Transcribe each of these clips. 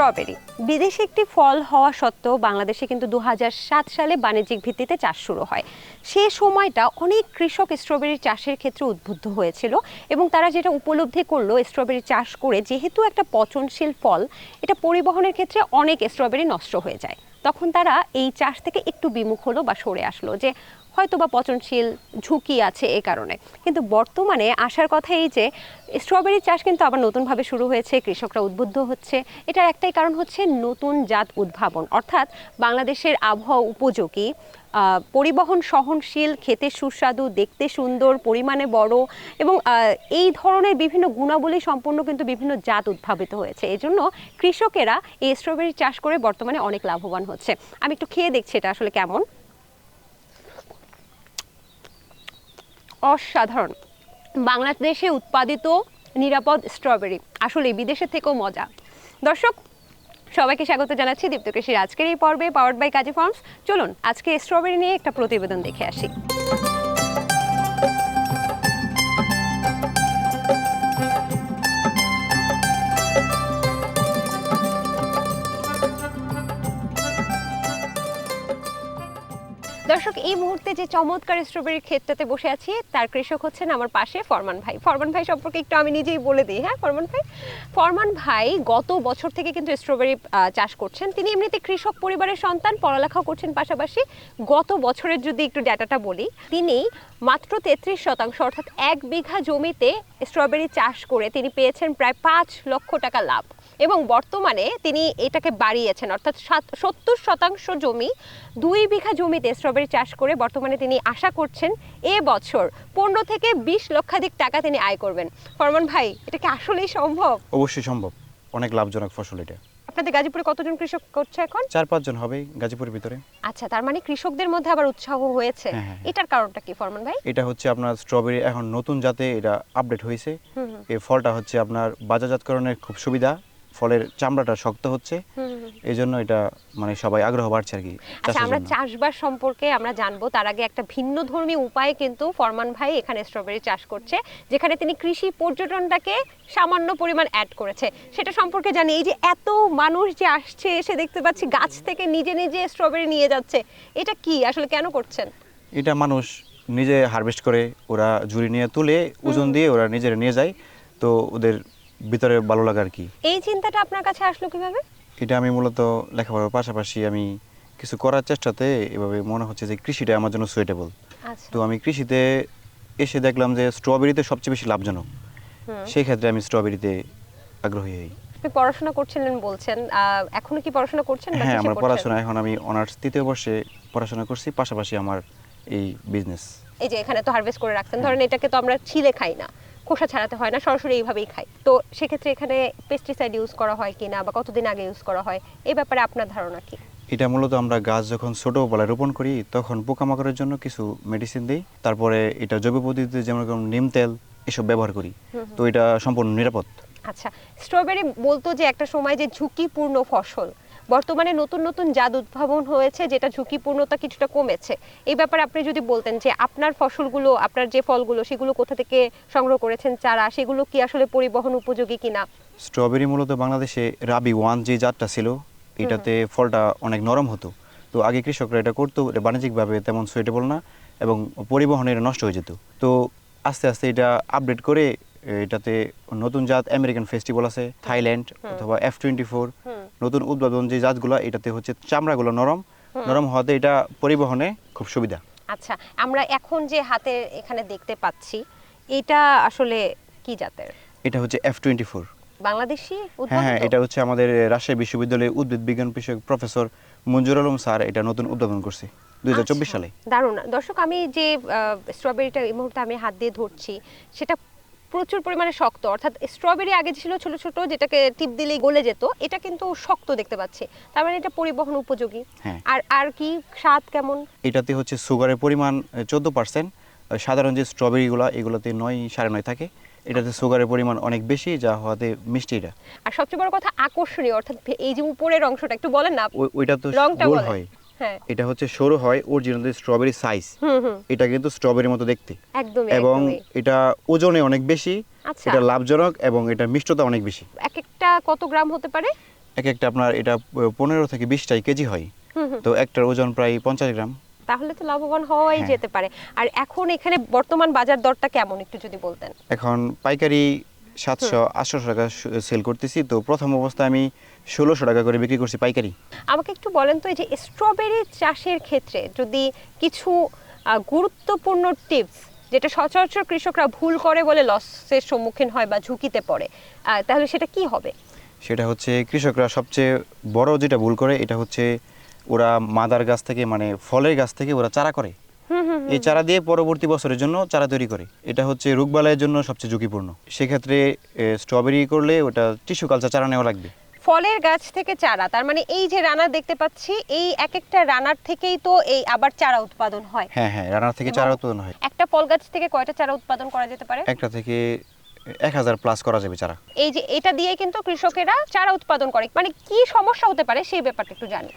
Strawberry বিদেশি একটি ফল হওয়া সত্ত্বেও বাংলাদেশে কিন্তু 2007 সালে বাণিজ্যিক ভিত্তিতে চাষ শুরু হয়। সে সময়টা অনেক কৃষক স্ট্রবেরি চাষের ক্ষেত্রে উদ্বুদ্ধ হয়েছিল এবং তারা যেটা উপলব্ধি করলো, স্ট্রবেরি চাষ করে যেহেতু একটা পচনশীল ফল, এটা পরিবহনের ক্ষেত্রে অনেক স্ট্রবেরি নষ্ট হয়ে যায়। তখন তারা এই চাষ থেকে একটু বিমুখ হলো বা সরে আসলো, যে হয়তো বা পচনশীল ঝুঁকি আছে এ কারণে। কিন্তু বর্তমানে আসার কথা এই যে স্ট্রবেরি চাষ কিন্তু আবার নতুনভাবে শুরু হয়েছে, কৃষকরা উদ্বুদ্ধ হচ্ছে। এটার একটাই কারণ হচ্ছে নতুন জাত উদ্ভাবন, অর্থাৎ বাংলাদেশের আবহাওয়া উপযোগী, পরিবহন সহনশীল, খেতে সুস্বাদু, দেখতে সুন্দর, পরিমাণে বড় এবং এই ধরনের বিভিন্ন গুণাবলী সম্পন্ন কিন্তু বিভিন্ন জাত উদ্ভাবিত হয়েছে। এজন্য কৃষকেরা এই স্ট্রবেরি চাষ করে বর্তমানে অনেক লাভবান হচ্ছে। আমি একটু খেয়ে দেখছি এটা আসলে কেমন। অসাধারণ। বাংলাদেশে উৎপাদিত নিরাপদ স্ট্রবেরি আসলে বিদেশের থেকেও মজা। দর্শক সবাইকে স্বাগত জানাচ্ছি দীপ্ত কৃষির আজকের এই পর্বে, পাওয়ার্ড বাই কাজী ফার্মস। চলুন আজকে স্ট্রবেরি নিয়ে একটা প্রতিবেদন দেখে আসি। দর্শক, এই মুহূর্তে যে চমৎকার স্ট্রবেরির ক্ষেতটাতে বসে আছি, তার কৃষক হচ্ছেন আমার পাশে ফরমান ভাই। ফরমান ভাই সম্পর্কে একটু আমি নিজেই বলে দিই। হ্যাঁ, ফরমান ভাই গত বছর থেকে কিন্তু স্ট্রবেরি চাষ করছেন। তিনি এমনিতে কৃষক পরিবারের সন্তান, পড়ালেখাও করছেন পাশাপাশি। গত বছরের যদি একটু ডাটাটা বলি, তিনি মাত্র 33% অর্থাৎ 1 বিঘা জমিতে স্ট্রবেরি চাষ করে তিনি পেয়েছেন প্রায় 5 লক্ষ টাকা লাভ। এবং বর্তমানে তিনি এটাকে বাড়িয়েছেন, অর্থাৎ 70% জমি 2 বিঘা জমিতে স্ট্রবেরি চাষ করে বর্তমানে তিনি আশা করছেন এ বছর 15 থেকে 20 লক্ষাধিক টাকা তিনি আয় করবেন। ফরমান ভাই, এটা কি আসলেই সম্ভব? অবশ্যই সম্ভব, অনেক লাভজনক ফসল এটা। আপনাদের গাজীপুরে কতজন কৃষক করছে এখন? 4-5 জন হবে গাজীপুরের ভিতরে। আচ্ছা, তার মানে কৃষকদের মধ্যে আবার উৎসাহ হয়েছে। হ্যাঁ। এটার কারণটা কি ফরমান ভাই? এটা হচ্ছে আপনার স্ট্রবেরি এখন নতুন জাতে এটা আপডেট হয়েছে। এই ফলটা হচ্ছে আপনার বাজারজাতকরণের খুব সুবিধা, ফলের চামড়াটা শক্ত হচ্ছে, এই জন্য এটা মানে সবাই আগ্রহ বাড়ছে আর কি। আচ্ছা, আমরা চাষবাস সম্পর্কে আমরা জানবো, তার আগে একটা ভিন্নধর্মী উপায়ে কিন্তু ফরমান ভাই এখানে স্ট্রবেরি চাষ করছে, যেখানে তিনি কৃষি পর্যটনটাকে সামান্য পরিমাণ অ্যাড করেছে, সেটা সম্পর্কে জানি। এই যে এত মানুষ যে আসছে, এসে দেখতে পাচ্ছি গাছ থেকে নিজে নিজে স্ট্রবেরি নিয়ে যাচ্ছে, এটা কি আসলে কেন করছেন? এটা মানুষ নিজে হারভেস্ট করে, ওরা ঝুড়ি নিয়ে তুলে ওজন দিয়ে ওরা নিজেরা নিয়ে যায়, তো ওদের ভিতরে ভালো লাগে আর কি। এই চিন্তাটা আপনার কাছে আসলো কিভাবে? এটা আমি মূলত লেখাপড়ার পাশাপাশি আমি কিছু করার চেষ্টাতে এভাবে মনে হচ্ছে যে কৃষিটা আমার জন্য সুইটেবল। তো আমি কৃষিতে এসে দেখলাম যে স্ট্রবেরিতে সবচেয়ে বেশি লাভজনক, সেই ক্ষেত্রে আমি স্ট্রবেরিতে আগ্রহী হই। আপনি পড়াশোনা করছিলেন বলছেন, এখনো কি পড়াশোনা করছেন? হ্যাঁ, আমার পড়াশোনা এখন আমি অনার্স 3য় বর্ষে পড়াশোনা করছি, পাশাপাশি আমার এই বিজনেস। এই যে এখানে তো হারভেস্ট করে রাখছেন, ধরেন এটাকে তো আমরা ছিলে খাই না, খোসা ছাড়াতে হয় না, সরাসরি এইভাবেই খাই। তো সেক্ষেত্রে এখানে পেস্টিসাইড ইউজ করা হয় কিনা বা কতদিন আগে ইউজ করা হয়, এই ব্যাপারে আপনার ধারণা কি? এটা মূলত আমরা গাছ যখন ছোটোবেলায় রোপণ করি তখন পোকামাকড়ের জন্য কিছু মেডিসিন দিই, তারপরে এটা জৈব পদ্ধতিতে যেমন নিম তেল এসব ব্যবহার করি, তো এটা সম্পূর্ণ নিরাপদ। আচ্ছা, স্ট্রবেরি বলতো যে একটা সময় যে ঝুঁকিপূর্ণ ফসল, বর্তমানে নতুন নতুন জাত উদ্ভাবন হয়েছে যেটা ঝুঁকিপূর্ণতা কিছুটা কমেছে। এই ব্যাপারে আপনি যদি বলতেন যে আপনার ফসলগুলো, আপনার যে ফলগুলো, সেগুলো কোথা থেকে সংগ্রহ করেছেন চারা, সেগুলো কি আসলে পরিবহন উপযোগী কিনা? স্ট্রবেরি মূলত বাংলাদেশে রাবি 1 যে জাতটা ছিল, এটাতে ফলটা অনেক নরম হতো, তো আগে কৃষকরা এটা করতো, এটা বাণিজ্যিকভাবে তেমন সুইটেবল না এবং পরিবহনের নষ্ট হয়ে যেত। তো আস্তে আস্তে এটা আপডেট করে এটাতে নতুন জাত আমেরিকান ফেস্টিভ্যাল আছে, থাইল্যান্ড অথবা F24, নতুন উদ্ভাবন যে জাতগুলো, এটাতে হচ্ছে চামড়াগুলো নরম নরম হওয়াতে এটা পরিবহনে খুব সুবিধা। আচ্ছা, আমরা এখন যে হাতে এখানে দেখতে পাচ্ছি, এটা আসলে কি জাতের? এটা হচ্ছে F24, বাংলাদেশি উদ্ভাবন? হ্যাঁ, এটা হচ্ছে আমাদের রাজশাহী বিশ্ববিদ্যালয়ের উদ্ভিদ বিজ্ঞান বিষয়ক প্রফেসর মঞ্জুর আলম স্যার এটা নতুন উদ্ভাবন করছে 2024 সালে। দারুণ। দর্শক, আমি যে স্ট্রবেরিটা এই মুহূর্তে আমি হাত দিয়ে ধরছি, সেটা প্রচুর পরিমাণে শক্ত, অর্থাৎ স্ট্রবেরি আগে ছিল ছোট ছোট, যেটাকে টিপ দিলেই গলে যেত, এটা কিন্তু শক্ত দেখতে পাচ্ছি, তার মানে এটা পরিবহন উপযোগী। আর কি স্বাদ কেমন? এটাতে হচ্ছে সুগারের পরিমাণ 14%, সাধারণ যে স্ট্রবেরিগুলো এগুলোতে 9-9.5 থাকে, এটাতে সুগারের পরিমাণ অনেক বেশি, যা হওয়াতে মিষ্টি এটা। আর সবচেয়ে বড় কথা আকর্ষণীয়, অর্থাৎ এই যে উপরের অংশটা একটু বলেন না। ওইটা তো গোল হয়, হ্যাঁ, এটা হচ্ছে সরু হয়, অরিজিনাল স্ট্রবেরি সাইজ, এটা কিন্তু স্ট্রবেরির মতো দেখতে একদমই, এবং এটা ওজনে অনেক বেশি, এটা লাভজনক এবং এটা মিষ্টতা অনেক বেশি। এক একটা কত গ্রাম হতে পারে? এক একটা আপনার এটা 15 থেকে 20টাই কেজি হয়। তো একটার ওজন প্রায় 50 গ্রাম। তাহলে তো লাভবান হওয়াই হ্যাঁ। যেতে পারে। আর এখন এখানে বর্তমান বাজার দরটা কেমন একটু যদি বলতেন। এখন পাইকারি 700-800 টাকা সেল করতেছি। তো প্রথম অবস্থায় আমি 1600 টাকা করে বিক্রি করছি পাইকারি। আমাকে একটু বলেন তো, এই যে স্ট্রবেরি চাষের ক্ষেত্রে যদি কিছু গুরুত্বপূর্ণ টিপস, যেটা সচরাচর কৃষকরা ভুল করে বলে লসের সম্মুখীন হয় বা ঝুঁকিতে পড়ে, তাহলে সেটা কি হবে? সেটা হচ্ছে কৃষকরা সবচেয়ে বড় যেটা ভুল করে এটা হচ্ছে ওরা মাদার গাছ থেকে মানে ফলের গাছ থেকে ওরা চারা করে। এই চারা দিয়ে পরবর্তী বছরের জন্য চারা তৈরি করে। এটা হচ্ছে রোগবালাইয়ের জন্য সবচেয়ে ঝুঁকিপূর্ণ। সেক্ষেত্রে স্ট্রবেরি করলে ওটা টিস্যু কালচার চারা নেওয়া লাগবে। ফলের গাছ থেকে চারা, তার মানে এই যে রানার দেখতে পাচ্ছি, এই এক একটা রানার থেকেই তো এই আবার চারা উৎপাদন হয়। হ্যাঁ হ্যাঁ, রানার থেকে চারা উৎপাদন হয়। একটা ফল গাছ থেকে কয়টা চারা উৎপাদন করা যেতে পারে? একটা থেকে 1000 প্লাস করা যাবে চারা। এই যে এটা দিয়ে কিন্তু কৃষকেরা চারা উৎপাদন করে, মানে কি সমস্যা হতে পারে সেই ব্যাপারটা একটু জানি।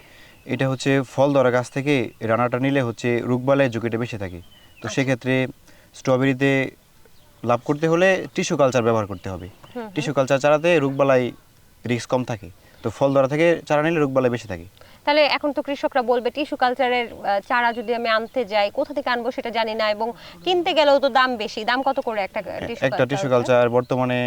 এটা হচ্ছে ফল ধরা গাছ থেকে রানাটা নিলে হচ্ছে রোগবালাইয়ের ঝুঁকিটা বেশি থাকে। তো সেক্ষেত্রে স্ট্রবেরিতে লাভ করতে হলে টিস্যু কালচার ব্যবহার করতে হবে। টিস্যু কালচার চারাতে রোগবালাই রিস্ক কম থাকে। তো ফল ধরা থেকে চারা নিলে রোগবালাই বেশি থাকে। তাহলে এখন তো কৃষকরা বলবে টিস্যু কালচারের চারা যদি আমি আনতে যাই, কোথা থেকে আনবো সেটা জানি না, এবং কিনতে গেলেও তো দাম বেশি। দাম কত করে একটা একটা টিস্যু কালচার বর্তমানে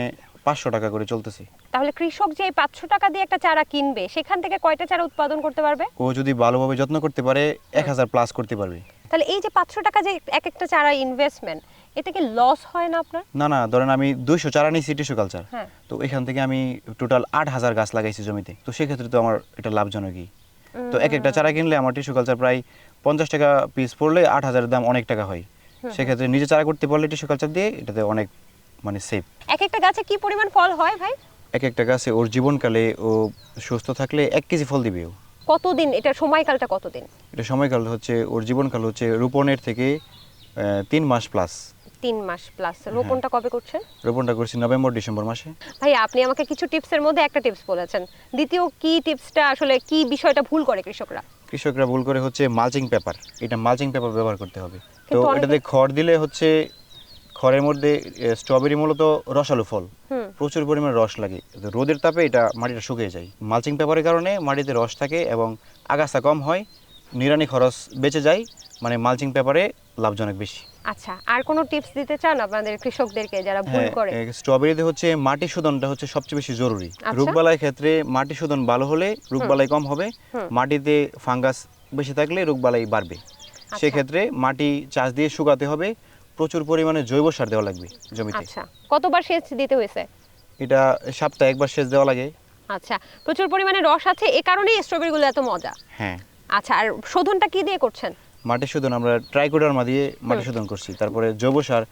500 টাকা করে চলতেছে। তাহলে কৃষক যে এই 500 টাকা দিয়ে একটা চারা কিনবে, সেখান থেকে কয়টা চারা উৎপাদন করতে পারবে? ও যদি ভালোভাবে যত্ন করতে পারে 1000 প্লাস করতে পারবে। তাহলে এই যে 500 টাকা যে এক একটা চারা ইনভেস্টমেন্ট, এতে কি লস হয় না আপনার? না না, ধরেন আমি 200 চারা নিয়েছি টিস্যু কালচার। হ্যাঁ। তো এখান থেকে আমি টোটাল 8000 গাছ লাগাইছি জমিতে। তো সেক্ষেত্রে তো আমার এটা লাভজনকই। তো এক একটা চারা কিনলে আমার টিস্যু কালচার প্রায় 50 টাকা পিস পড়লে 8000 দাম অনেক টাকা হয়। সেক্ষেত্রে নিজে চারা করতে পারলে টিস্যু কালচার দিয়ে এটাতে অনেক মানে সেফ। এক একটা গাছে কি পরিমাণ ফল হয় ভাই? এক একটা গাছে ওর জীবনকালে ও সুস্থ থাকলে 1 কেজি ফল দিবে ও। কতদিন এটা সময়কালটা কতদিন? এটা সময়কাল হচ্ছে ওর জীবনকাল হচ্ছে রোপণের থেকে 3 মাস প্লাস। 3 মাস প্লাস। রোপণটা কবে করছেন? রোপণটা করছি নভেম্বর-ডিসেম্বর মাসে। ভাই আপনি আমাকে কিছু টিপসের মধ্যে একটা টিপস বলেছেন, দ্বিতীয় কি টিপসটা, আসলে কি বিষয়টা ভুল করে কৃষকরা? কৃষকরা ভুল করে হচ্ছে মালচিং পেপার। এটা মালচিং পেপার ব্যবহার করতে হবে। তো কিন্তু এটাতে খড় দিলে হচ্ছে খড়ের মধ্যে স্ট্রবেরি মূলত রসালো ফল, প্রচুর পরিমাণে রস লাগে। তো রোদের তাপে এটা মাটিটা শুকিয়ে যায়। মালচিং পেপারের কারণে মাটিতে রস থাকে এবং আগাছা কম হয়, নিড়ানি খরচ বেঁচে যায়। মানে মালচিং পেপারে লাভজনক বেশি। আচ্ছা, আর কোনো টিপস দিতে চান আপনাদের কৃষকদেরকে যারা ভুল করে? স্ট্রবেরিতে হচ্ছে মাটি শোধনটা হচ্ছে সবচেয়ে বেশি জরুরি। আচ্ছা। রোগবালাই ক্ষেত্রে মাটি শোধন ভালো হলে রোগবালাই কম হবে। মাটিতে ফাঙ্গাস বেশি থাকলে রোগবালাই বাড়বে। সেক্ষেত্রে মাটি চাষ দিয়ে শুকাতে হবে, প্রচুর পরিমাণে জৈব সার দেওয়া লাগবে জমিতে। আচ্ছা, কতবার সেচ দিতে হয়েছে? এটা সপ্তাহে একবার সেচ দেওয়া লাগে। আচ্ছা, প্রচুর পরিমাণে রস আছে, এই কারণেই স্ট্রবেরিগুলো এত মজা। হ্যাঁ। আচ্ছা, আর শোধনটা কি দিয়ে করছেন? মাটি শোধন আমরা ট্রাইকোডার্মা দিয়ে মাটি শোধন করছি। তারপরে জৈব সার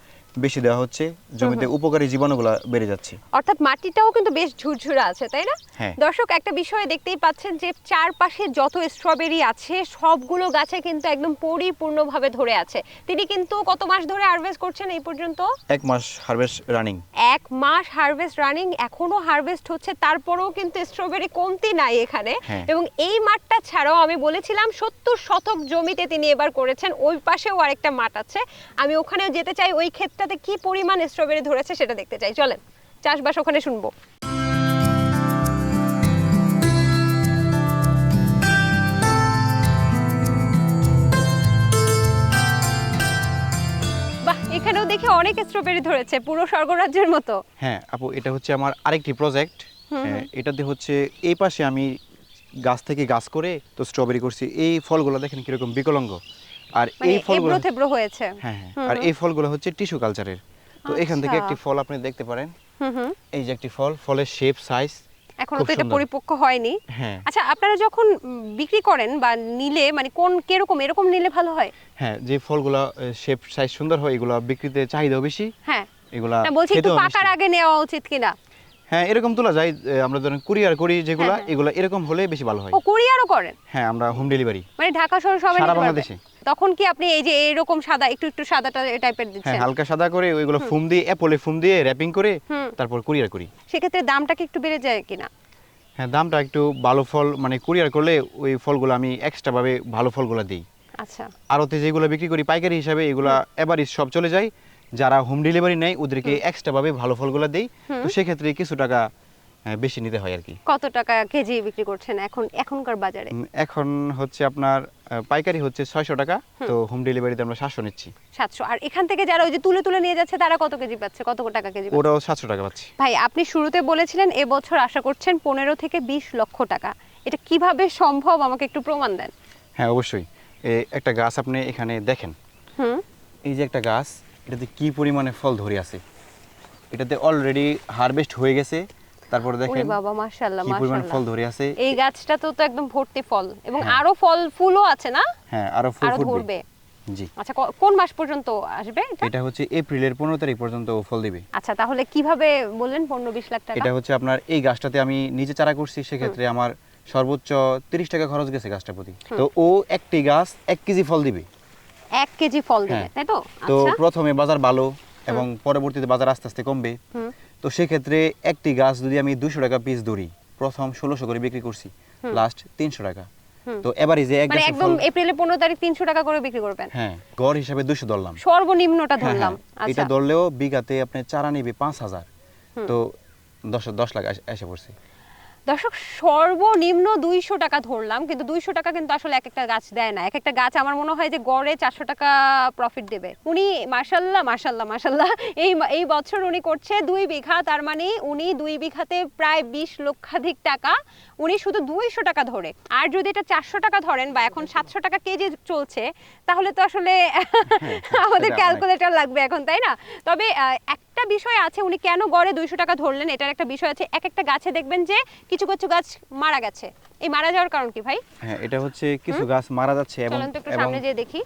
বেশি দেওয়া হচ্ছে, জমিতে উপকারী জীবাণুগুলো বেড়ে যাচ্ছে। অর্থাৎ মাটিটাও কিন্তু বেশ ঝুরঝুরা আছে, তাই না? হ্যাঁ। দর্শক, একটা বিষয় দেখতেই পাচ্ছেন যে চারপাশে যত স্ট্রবেরি আছে সবগুলো গাছে কিন্তু একদম পরিপূর্ণভাবে ধরে আছে। তিনি কিন্তু কত মাস ধরে হারভেস্ট করছেন এই পর্যন্ত? 1 মাস হারভেস্ট রানিং। 1 মাস হারভেস্ট রানিং, এখনো হারভেস্ট হচ্ছে, তারপরেও কিন্তু স্ট্রবেরি কমতি নাই এখানে। হ্যাঁ। এবং এই মাঠটা ছাড়াও আমি বলেছিলাম 70 শতক জমিতে তিনি এবার করেছেন। ওই পাশেও আরেকটা মাঠ আছে, আমি ওখানেও যেতে চাই, ওই ক্ষেতটাতে কি পরিমাণ স্ট্রবেরি ধরেছে সেটা দেখতে চাই। চলেন চাষবাস ওখানে শুনবো। বাহ, এখানেও দেখি অনেক স্ট্রবেরি ধরেছে, পুরো স্বর্গরাজ্যের মতো। হ্যাঁ আপু, এটা হচ্ছে আমার আরেকটি প্রজেক্ট। এটাতে হচ্ছে এই পাশে আমি গাছ থেকে গাছ করে তো স্ট্রবেরি করছি। এই ফলগুলো দেখেন কিরকম বিকলাঙ্গ। আর এই ফলগুলো এবড়ো হয়েছে। হ্যাঁ হ্যাঁ, আর এই ফলগুলো হচ্ছে টিস্যু কালচারের। তো এখান থেকে আচ্ছা। একটি ফল আপনি দেখতে পারেন। এই যে একটি ফল, ফলের শেপ সাইজ এখনো তো এটা পরিপক্ক হয়নি। হ্যাঁ। আচ্ছা, আপনারা যখন বিক্রি করেন বা নিলে, মানে কোন কিরকম, এরকম নিলে ভালো হয়? হ্যাঁ, যে ফলগুলো শেপ সাইজ সুন্দর হয় এগুলো বিক্রিতে চাহিদাও বেশি। হ্যাঁ, এগুলা না বলছি একটু খেতেও পাকার মিষ্টি। আগে নেওয়া উচিত কিনা? হ্যাঁ, এরকম তোলা যায়। আমরা ধরেন কুরিয়ার করি যেগুলা, হ্যাঁ। এগুলা এরকম হলে বেশি ভালো হয়। ও, কুরিয়ারও করেন? হ্যাঁ, আমরা হোম ডেলিভারি মানে ঢাকা শহর সবাই সারা নিতে পারবে? বাংলাদেশে। তখন কি আপনি এই যে এরকম সাদা, একটু একটু সাদাটা টাইপের হ্যাঁ, দিচ্ছেন? হালকা সাদা করে ওইগুলো ফোম দিয়ে, অ্যাপলে ফোম দিয়ে র‍্যাপিং করে তারপর কুরিয়ার করি। সেক্ষেত্রে দামটা কি একটু বেড়ে যায় কিনা? হ্যাঁ, দামটা একটু ভালো ফল মানে কুরিয়ার করলে ওই ফলগুলো আমি এক্সট্রা ভাবে ভালো ফলগুলো দিই। আচ্ছা। আরতে যেগুলো বিক্রি করি পাইকারি হিসাবে, এগুলা এভারেজ সব চলে যায়। যারা হোম ডেলিভারি নেয় ওদেরকে এক্সট্রা ভাবে ভালো ফলগুলো দেই। তো সেক্ষেত্রে কিছু টাকা বেশি নিতে হয় আর কি। কত টাকা কেজি বিক্রি করছেন এখনকার বাজারে? এখন হচ্ছে আপনার পাইকারি হচ্ছে 600 টাকা, তো হোম ডেলিভারিতে আমরা 700 নিচ্ছি। 700। আর এখান থেকে যারা ওই যে তুলে তুলে নিয়ে যাচ্ছে তারা কত কেজি পাচ্ছে, কত টাকা কেজি পাচ্ছে? ওরাও 700 টাকা পাচ্ছি। ভাই আপনি শুরুতে বলেছিলেন এবছর আশা করছেন 15 থেকে 20 লক্ষ টাকা, এটা কিভাবে সম্ভব আমাকে একটু প্রমাণ দেন। হ্যাঁ অবশ্যই। একটা গাছ আপনি এখানে দেখেন, হুম। এই যে একটা গাছ, এটাতে কি পরিমাণে ফল ধরে আছে, এটাতে অলরেডি হারভেস্ট হয়ে গেছে। তারপরে ওরে দেখেন বাবা, মাশাআল্লাহ কি পরিমাণ মাশাআল্লাহ। ফল ধরে আছে। এই গাছটা তো একদম ভর্তি ফল এবং হ্যাঁ। আরো ফল ফুলও আছে না? হ্যাঁ আরো ফুল আরো ফুটবে। ধরবে। জি। আচ্ছা কোন মাস পর্যন্ত আসবে এটা? এটা হচ্ছে এপ্রিলের 15 তারিখ পর্যন্ত ও ফল দিবে। আচ্ছা তাহলে কিভাবে বললেন 15-20 লাখ টাকা? এটা হচ্ছে আপনার এই গাছটাতে আমি নিজে চারা করছি, সেক্ষেত্রে আমার সর্বোচ্চ 30 টাকা খরচ গেছে গাছটা প্রতি। তো ও একটি গাছ 1 কেজি ফল দিবে। 1 কেজি ফল দিবে, হ্যাঁ। তাই তো? তো আচ্ছা। প্রথমে বাজার ভালো এবং পরবর্তীতে বাজার আস্তে আস্তে কমবে। তো সেক্ষেত্রে একটি গাছ যদি আমি 200 টাকা পিস ধরি, প্রথম 1600 করে বিক্রি করছি, লাস্ট 300 টাকা। তো এভারেজে এক মানে গাছের একদম ফল, এপ্রিলের 15 তারিখ 300 টাকা করে বিক্রি করবেন? হ্যাঁ গড় হিসাবে 200 ধরলাম। সর্বনিম্নটা হ্যাঁ, ধরলাম। হ্যাঁ। আচ্ছা এটা ধরলেও বিঘাতে আপনি চারা নিবে 5000, তো 10 লাখ এসে পড়ছে। দর্শক, সর্বনিম্ন 200 টাকা ধরলাম, কিন্তু 200 টাকা কিন্তু আসলে এক একটা গাছ দেয় না। এক একটা গাছ আমার মনে হয় যে গড়ে 400 টাকা প্রফিট দেবে। উনি মাশাআল্লাহ মাশাআল্লাহ মাশাআল্লাহ এই বছর উনি করছে 2 বিঘা, তার মানে উনি 2 বিঘাতে প্রায় 20 লক্ষাধিক টাকা উনি শুধু 200 টাকা ধরে। আর যদি এটা 400 টাকা ধরেন বা এখন 700 টাকা কেজি চলছে, তাহলে তো আসলে আমাদের সেটা অনেক। ক্যালকুলেটর লাগবে এখন, তাই না? তবে একটা বিষয় আছে, উনি কেন গড়ে 200 টাকা ধরলেন এটার একটা বিষয় আছে। এক একটা গাছে দেখবেন যে কিছু কিছু গাছ মারা গেছে। এই মারা যাওয়ার কারণ কি ভাই? হ্যাঁ এটা হচ্ছে কিছু গাছ মারা যাচ্ছে চলুন তো একটু সামনে যেয়ে দেখি।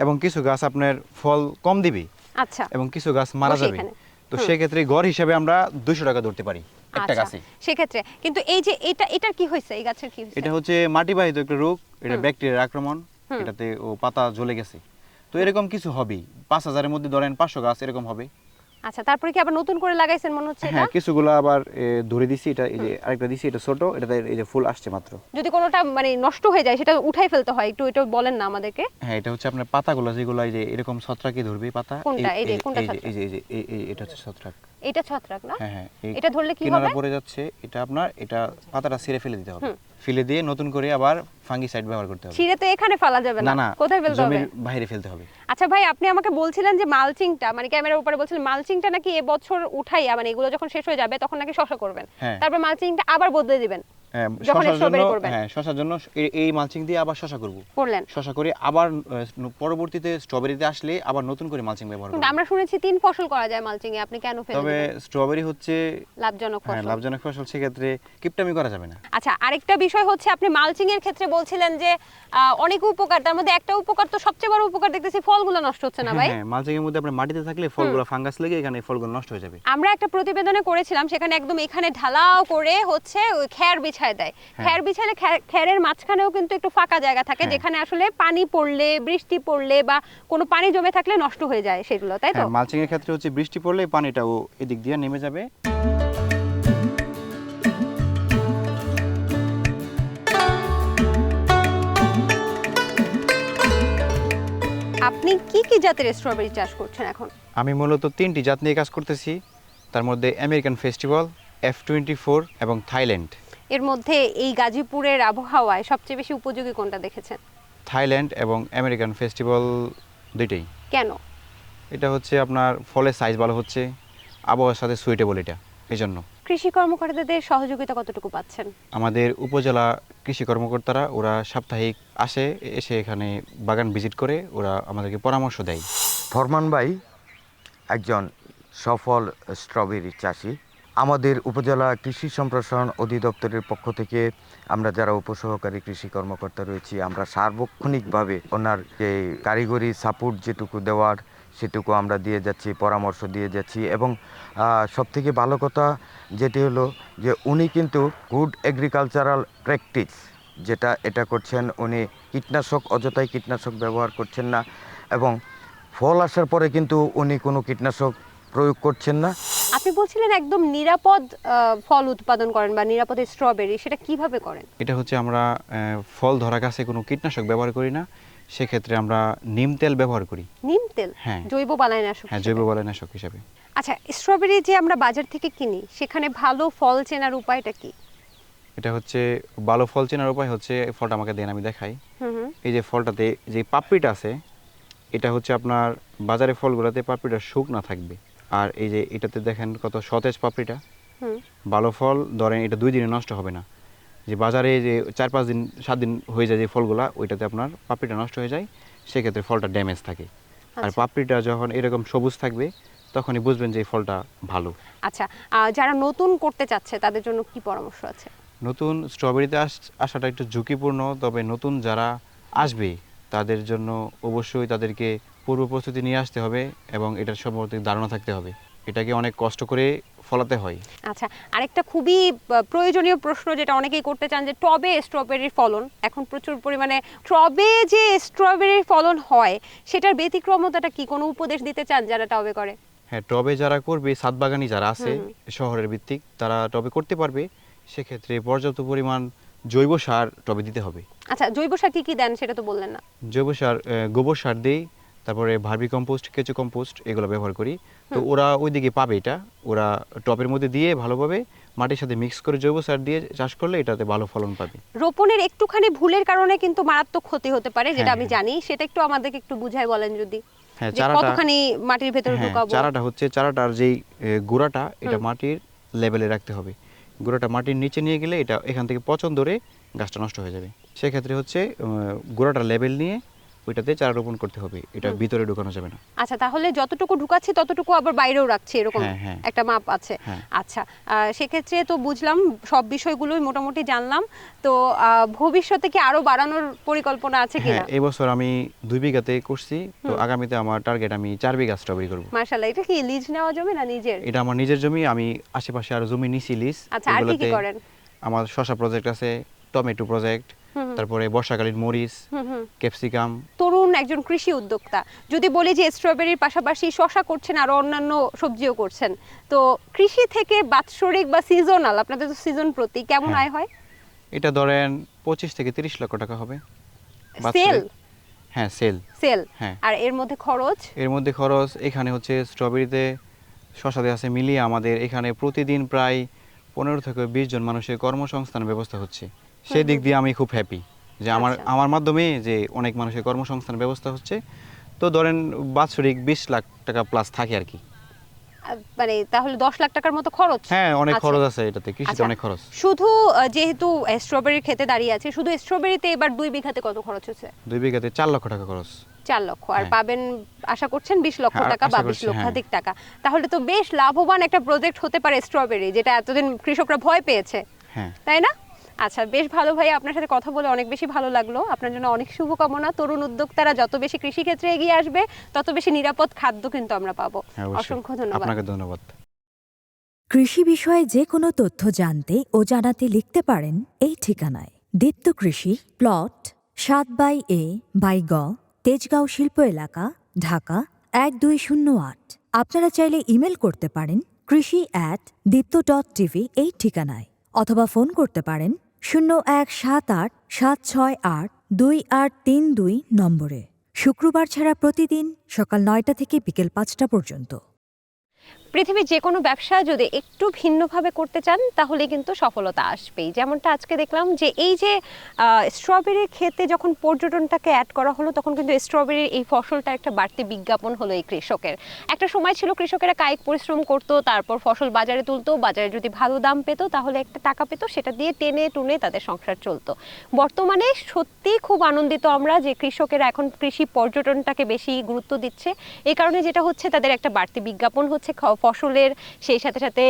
এবং কিছু গাছ আপনার ফল কম দিবে আচ্ছা এবং কিছু গাছ মারা বসে যাবে। এখানে। তো সেক্ষেত্রে গড় হিসাবে আমরা 200 টাকা ধরতে পারি একটা আচ্ছা গাছে। সেক্ষেত্রে কিন্তু এই যে এটার কি হয়েছে, এই গাছের কি হয়েছে? এটা হচ্ছে মাটিবাহিত একটা রোগ, এটা ব্যাকটেরিয়ার আক্রমণ, এটাতে ও পাতা জ্বলে গেছে। তো এরকম কিছু হবেই, 5000-এর মধ্যে ধরেন 500 গাছ এরকম হবে। আচ্ছা তারপরে কি আবার নতুন করে লাগাইছেন মনে হচ্ছে এটা? হ্যাঁ কিছুগুলো আবার ধরে দিছি, এটা এই যে আরেকটা দিছি, এটা ছোট, এটাতে এই যে ফুল আসছে মাত্র। যদি কোনোটা মানে নষ্ট হয়ে যায় সেটা উঠাই ফেলতে হয়, একটু এটা বলেন না আমাদেরকে। হ্যাঁ এটা হচ্ছে আপনার পাতাগুলো যেগুলো এই যে এরকম ছত্রাকই ধরবে পাতা। কোনটা? এই যে কোনটা এই যে ছত্রাক? এটা হচ্ছে ছত্রাক। এটা ছত্রাক না? হ্যাঁ হ্যাঁ এই এটা ধরলে কি কিনারা হবে? পড়ে যাচ্ছে, এটা আপনার এটা পাতাটা ছিঁড়ে ফেলে দিতে হবে। ফেলে দিয়ে নতুন করে আবার ফাঙ্গিসাইড ব্যবহার করতে হবে। ছিঁড়ে তো এখানে ফেলা যাবে না না, না, কোথায় ফেলতে হবে? জমির বাইরে ফেলতে হবে। আচ্ছা ভাই, আপনি আমাকে বলছিলেন যে মালচিংটা, মানে ক্যামেরার উপরে বলছিলেন মালচিংটা নাকি এবছর উঠাইয়া, মানে এগুলো যখন শেষ হয়ে যাবে তখন নাকি শশা করবেন, হ্যাঁ। তারপর মালচিংটা আবার বদলে দিবেন হ্যাঁ যখন শশার জন্য, স্ট্রবেরি করবেন। হ্যাঁ শশার জন্য এই মালচিং দিয়ে আবার শশা করব। করলেন? শশা করে আবার পরবর্তীতে স্ট্রবেরিতে আসলে আবার নতুন করে মালচিং ব্যবহার করব। কিন্তু আমরা শুনেছি 3 ফসল করা যায় মালচিং এ, আপনি কেন ফেলে তবে দিলেন? স্ট্রবেরি হচ্ছে লাভজনক হ্যাঁ ফসল। লাভজনক ফসল, সেক্ষেত্রে কিপটামি করা যাবে না। আচ্ছা আরেকটা বিষয় হচ্ছে, আপনি মালচিং এর ক্ষেত্রে বলছিলেন যে অনেক উপকার, তার মধ্যে একটা উপকার তো সবচেয়ে বড় উপকার দেখতেছি, ফলগুলো নষ্ট হচ্ছে না ভাই। হ্যাঁ মালচিং এর মধ্যে আপনার মাটিতে থাকলে ফলগুলো ফাঙ্গাস লেগে এখানে ফলগুলো নষ্ট হয়ে যাবে। আমরা একটা প্রতিবেদনে করেছিলাম, সেখানে একদম এখানে ঢালাও করে হচ্ছে ওই খ্যার বিছায় দেয়। খ্যার বিছালে খ্যারের মাঝখানেও কিন্তু একটু ফাঁকা জায়গা থাকে, যেখানে আসলে পানি পড়লে, বৃষ্টি পড়লে বা কোনো পানি জমে থাকলে নষ্ট হয়ে যায় সেগুলো, তাই তো? হ্যাঁ মালচিং এর ক্ষেত্রে হচ্ছে বৃষ্টি পড়লে পানিটাও এদিক দিয়ে নেমে যাবে। আপনি কি কি জাতের স্ট্রবেরি চাষ করছেন এখন? আমি মূলত 3টি জাত নিয়ে কাজ করতেছি, তার মধ্যে আমেরিকান ফেস্টিভ্যাল, F24 এবং থাইল্যান্ড। এর মধ্যে এই গাজীপুরের আবহাওয়ায় সবচেয়ে বেশি উপযোগী কোনটা দেখেছেন? থাইল্যান্ড এবং আমেরিকান ফেস্টিভ্যাল দুইটাই। কেন? এটা হচ্ছে আপনার ফলের সাইজ ভালো হচ্ছে, আবহাওয়ার সাথে সুইটেবল, এটা এই জন্য। কৃষি কর্মকর্তাদের সহযোগিতা কতটুকু পাচ্ছেন? আমাদের উপজেলা কৃষি কর্মকর্তারা ওরা সাপ্তাহিক এসে এখানে বাগান ভিজিট করে, ওরা আমাদেরকে পরামর্শ দেয়। ফরমান ভাই একজন সফল স্ট্রবেরি চাষি। আমাদের উপজেলা কৃষি সম্প্রসারণ অধিদপ্তরের পক্ষ থেকে আমরা যারা উপসহকারী কৃষি কর্মকর্তা রয়েছি, আমরা সার্বক্ষণিকভাবে ওনার যে কারিগরি সাপোর্ট যেটুকু দেওয়ার সেটুকু আমরা দিয়ে যাচ্ছি, পরামর্শ দিয়ে যাচ্ছি। এবং সবথেকে ভালো কথা যেটি হলো যে উনি কিন্তু গুড এগ্রিকালচারাল প্র্যাকটিস যেটা এটা করছেন, উনি কীটনাশক অযথাই কীটনাশক ব্যবহার করছেন না এবং ফল আসার পরে কিন্তু উনি কোনো কীটনাশক প্রয়োগ করছেন না। আপনি বলছিলেন একদম নিরাপদ ফল উৎপাদন করেন বা নিরাপদ স্ট্রবেরি, সেটা কিভাবে করেন? এটা হচ্ছে আমরা ফল ধরা গাছে কোনো কীটনাশক ব্যবহার করি না, সেক্ষেত্রে আমরা নিম তেল ব্যবহার করি। নিম তেল? হ্যাঁ। জৈব বালাইনাশক হ্যাঁ, হিসেবে? জৈব বালাইনাশক হিসাবে। আচ্ছা, স্ট্রবেরি যে আমরা বাজার থেকে কিনি সেখানে ভালো ফল চেনার উপায়টা কি? এটা হচ্ছে ভালো ফল চেনার উপায় হচ্ছে, ফলটা আমাকে দেন আমি দেখাই। হুম হুম। এই যে ফলটাতে যে পাপড়িটা আছে, এটা হচ্ছে আপনার বাজারে ফলগুলোতে পাপড়িটা শুকনা থাকবে, আর এই যে এটাতে দেখেন কত সতেজ পাপড়িটা। হুম। ভালো ফল ধরেন এটা 2 দিনে নষ্ট হবে না। যে বাজারে যে 4-5 দিন 7 দিন হয়ে যায় যে ফলগুলা, ওইটাতে আপনার পাপড়িটা নষ্ট হয়ে যায়, সেক্ষেত্রে ফলটা ড্যামেজ থাকে। আর আচ্ছা। পাপড়িটা যখন এরকম সবুজ থাকবে তখনই বুঝবেন যে এই ফলটা ভালো। আচ্ছা, যারা নতুন করতে চাচ্ছে তাদের জন্য কি পরামর্শ আছে? নতুন স্ট্রবেরিতে আসাটা একটু ঝুঁকিপূর্ণ, তবে নতুন যারা আসবে তাদের জন্য অবশ্যই তাদেরকে পূর্ব প্রস্তুতি নিয়ে আসতে হবে এবং এটার সম্পর্কে ধারণা থাকতে হবে। এটাকে অনেক কষ্ট করে ফলাতে হয়। আচ্ছা, আরেকটা খুবই প্রয়োজনীয় প্রশ্ন যেটা অনেকেই করতে চান, যে টবে স্ট্রবেরির ফলন এখন প্রচুর পরিমাণে, টবে যে স্ট্রবেরির ফলন হয় সেটার ব্যতিক্রমতাটা কি? কোনো উপদেশ দিতে চান যারা টবে করে? হ্যাঁ, টবে যারা করবে, ছাদবাগানি যারা আছে শহরের ভিত্তিক, তারা টবে করতে পারবে। সেক্ষেত্রে পর্যাপ্ত পরিমাণ জৈব সার টবে দিতে হবে। আচ্ছা, জৈব সার কি কি দেন সেটা তো বললেন না। জৈব সার গোবর সার দিই, তারপরে ভার্মি কম্পোস্ট, কেঁচো কম্পোস্ট এগুলো ব্যবহার করি। তো ওরা ওইদিকে পাবে, এটা ওরা টবের মধ্যে দিয়ে ভালোভাবে মাটির সাথে মিক্স করে জৈব সার দিয়ে চাষ করলে এটাতে ভালো ফলন পাবে। রোপণের একটুখানি ভুলের কারণে কিন্তু মারাত্মক ক্ষতি হতে পারে, যেটা হ্যাঁ, আমি জানি, সেটা একটু আমাদেরকে একটু বুঝাই বলেন যদি। হ্যাঁ, যে চারাটা, কতখানি মাটির ভেতরে হ্যাঁ, ঢোকাবো? চারাটা হচ্ছে চারাটার যেই গোড়াটা, এটা মাটির লেভেলে রাখতে হবে। গোড়াটা মাটির নিচে নিয়ে গেলে এটা এখান থেকে পচন ধরে গাছটা নষ্ট হয়ে যাবে। সেক্ষেত্রে হচ্ছে গোড়াটার লেভেল নিয়ে ওইটাতে চারা রোপণ করতে হবে, এটা ভিতরে ঢোকানো যাবে না। আচ্ছা, তাহলে যতটুকু ঢুকাচ্ছি ততটুকু আবার বাইরেও রাখছি, এরকম হ্যাঁ, হ্যাঁ। একটা মাপ আছে? হ্যাঁ। আচ্ছা, সেক্ষেত্রে তো বুঝলাম, সব বিষয়গুলোই মোটামুটি জানলাম। তো ভবিষ্যতে কি আরো বাড়ানোর পরিকল্পনা আছে হ্যাঁ, কিনা? এই বছর আমি 2 বিঘাতে করছি, তো আগামীতে আমার টার্গেট আমি 4 বিঘা স্ট্রবেরি করব। মাশাআল্লাহ, এটা কি লিজ নেওয়া জমি না নিজের? এটা আমার নিজের জমি, আমি আশেপাশে আরো জমি নিছি লিজ। আচ্ছা, আর কি কি করেন? আমার শসা প্রজেক্ট আছে, টমেটো প্রজেক্ট, তারপরে বর্ষাকালীন মরিচ, ক্যাপসিকাম। তরুণ একজন কৃষি উদ্যোক্তা, যদি বলি যে স্ট্রবেরির পাশাপাশি শসা করছেন, আরো অন্যান্য সবজিও করছেন, তো কৃষি থেকে বাৎসরিক বা সিজনাল, আপনাদের তো সিজন প্রতি, কেমন হ্যাঁ। আয় হয়? এটা ধরেন 25 থেকে 30 লক্ষ টাকা হবে সেল? বাৎসরিক। হ্যাঁ, সেল। সেল। হ্যাঁ। আর এর মধ্যে খরচ? এর মধ্যে খরচ, এখানে হচ্ছে স্ট্রবেরিতে শসাতে আছে মিলিয়ে আমাদের এখানে প্রতিদিন প্রায় 15 থেকে 20 জন মানুষের কর্মসংস্থানের ব্যবস্থা হচ্ছে। সেই দিক দিয়ে আমি খুব হ্যাপি যে আচ্ছা। আমার মাধ্যমে যে অনেক মানুষের কর্মসংস্থানের ব্যবস্থা হচ্ছে। তো ধরেন বাৎসরিক 20 লাখ টাকা প্লাস থাকে আর কি। মানে তাহলে 10 লাখ টাকার মতো খরচ? হ্যাঁ, অনেক আচ্ছা। খরচ আছে এটাতে, কৃষিতে আচ্ছা, অনেক খরচ। শুধু যেহেতু স্ট্রবেরির খেতে দাঁড়িয়ে আছে, শুধু স্ট্রবেরিতে এবার 2 বিঘাতে কত খরচ হচ্ছে? 2 বিঘাতে 4 লক্ষ টাকা খরচ। 4 লক্ষ। আর হ্যাঁ। পাবেন আশা করছেন 20 লক্ষ হ্যাঁ, টাকা বা আশা 20 করছি, লক্ষাধিক হ্যাঁ। টাকা। তাহলে তো বেশ লাভবান একটা প্রজেক্ট হতে পারে স্ট্রবেরি, যেটা এতদিন কৃষকরা ভয় পেয়েছে, হ্যাঁ। তাই না? আচ্ছা, বেশ ভালো ভাই, আপনার সাথে কথা বলে অনেক বেশি ভালো লাগলো। আপনার জন্য অনেক শুভকামনা। তরুণ উদ্যোক্তারা যত বেশি কৃষি ক্ষেত্রে এগিয়ে আসবে, তত বেশি নিরাপদ খাদ্য কিন্তু আমরা পাবো। হ্যাঁ, অবশ্যই। অসংখ্য ধন্যবাদ। আপনাকে ধন্যবাদ। কৃষি বিষয়ে যে কোনো তথ্য জানতে ও জানাতে লিখতে পারেন এই ঠিকানায়। দীপ্ত কৃষি, প্লট 7/A/গ, তেজগাঁও শিল্প এলাকা, ঢাকা 1208। আপনারা চাইলে ইমেল করতে পারেন krishi@dipto.tv এই ঠিকানায়, অথবা ফোন করতে পারেন 0178-768-2832 নম্বরে। শুক্রবার ছাড়া প্রতিদিন সকাল 9টা থেকে বিকেল 5টা পর্যন্ত। পৃথিবীর যে কোনো ব্যবসা যদি একটু ভিন্নভাবে করতে চান তাহলে কিন্তু সফলতা আসবেই। যেমনটা আজকে দেখলাম যে এই যে স্ট্রবেরির ক্ষেতে যখন পর্যটনটাকে অ্যাড করা হলো, তখন কিন্তু স্ট্রবেরির এই ফসলটা একটা বাড়তি বিজ্ঞাপন হলো এই কৃষকের। একটা সময় ছিল কৃষকেরা কায়িক পরিশ্রম করতো, তারপর ফসল বাজারে তুলতো, বাজারে যদি ভালো দাম পেতো তাহলে একটা টাকা পেতো, সেটা দিয়ে টেনে টুনে তাদের সংসার চলতো। বর্তমানে সত্যি খুব আনন্দিত আমরা যে কৃষকেরা এখন কৃষি পর্যটনটাকে বেশি গুরুত্ব দিচ্ছে। এই কারণে যেটা হচ্ছে, তাদের একটা বাড়তি বিজ্ঞাপন হচ্ছে ফসলের, সেই সাথে সাথে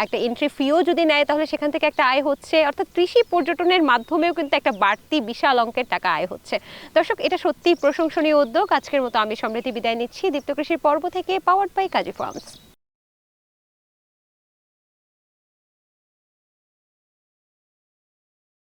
একটা এন্ট্রি ফিও যদি নেয় তাহলে সেখান থেকে একটা আয় হচ্ছে। অর্থাৎ কৃষি পর্যটনের মাধ্যমেও কিন্তু একটা বাড়তি বিশাল অঙ্কের টাকা আয় হচ্ছে। দর্শক, এটা সত্যিই প্রশংসনীয় উদ্যোগ। আজকের মতো আমি সমৃদ্ধি বিদায় নিচ্ছি দীপ্ত কৃষির পর্ব থেকে, পাওয়ার্ড বাই কাজী ফার্মস।